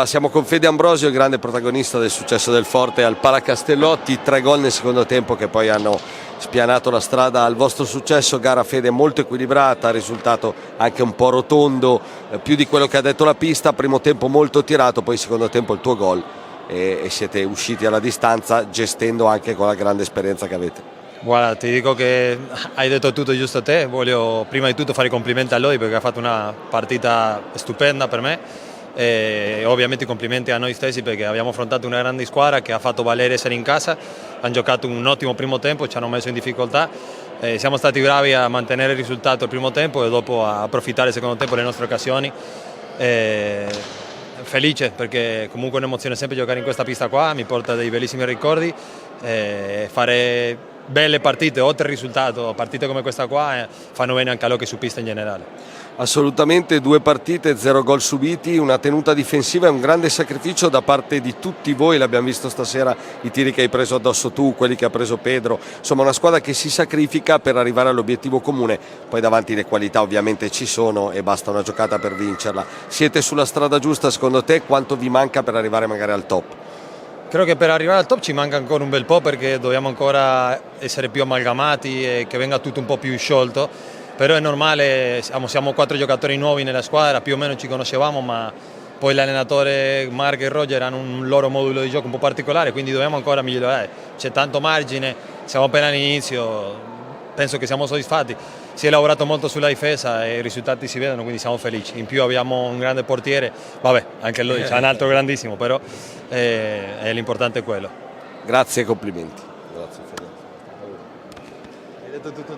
Siamo con Fede Ambrosio, il grande protagonista del successo del Forte al Palacastellotti, 3 gol nel secondo tempo che poi hanno spianato la strada al vostro successo. Gara, Fede, molto equilibrata, risultato anche un po' rotondo, più di quello che ha detto la pista. Primo tempo molto tirato, poi secondo tempo il tuo gol e siete usciti alla distanza, gestendo anche con la grande esperienza che avete. Guarda, ti dico che hai detto tutto giusto a te. Voglio prima di tutto fare i complimenti a lui perché ha fatto una partita stupenda per me. E ovviamente i complimenti a noi stessi perché abbiamo affrontato una grande squadra che ha fatto valere essere in casa, hanno giocato un ottimo primo tempo, ci hanno messo in difficoltà, siamo stati bravi a mantenere il risultato il primo tempo e dopo a approfittare il secondo tempo delle nostre occasioni. Felice perché comunque è un'emozione sempre giocare in questa pista qua, mi porta dei bellissimi ricordi, fare belle partite oltre il risultato, partite come questa qua fanno bene anche all'hockey su pista in generale. Assolutamente, 2 partite, 0 gol subiti, una tenuta difensiva e un grande sacrificio da parte di tutti voi. L'abbiamo visto stasera, i tiri che hai preso addosso tu, quelli che ha preso Pedro, insomma una squadra che si sacrifica per arrivare all'obiettivo comune. Poi davanti le qualità ovviamente ci sono e basta una giocata per vincerla. Siete sulla strada giusta secondo te? Quanto vi manca per arrivare magari al top? Credo che per arrivare al top ci manca ancora un bel po' perché dobbiamo ancora essere più amalgamati e che venga tutto un po' più sciolto. Però è normale, siamo 4 giocatori nuovi nella squadra, più o meno ci conoscevamo, ma poi l'allenatore Mark e Roger hanno un loro modulo di gioco un po' particolare, quindi dobbiamo ancora migliorare. C'è tanto margine, siamo appena all'inizio, penso che siamo soddisfatti. Si è lavorato molto sulla difesa e i risultati si vedono, quindi siamo felici. In più abbiamo un grande portiere, vabbè, anche lui c'è un altro grandissimo, però l'importante è quello. Grazie e complimenti. Grazie, Fede. Hai detto tutto.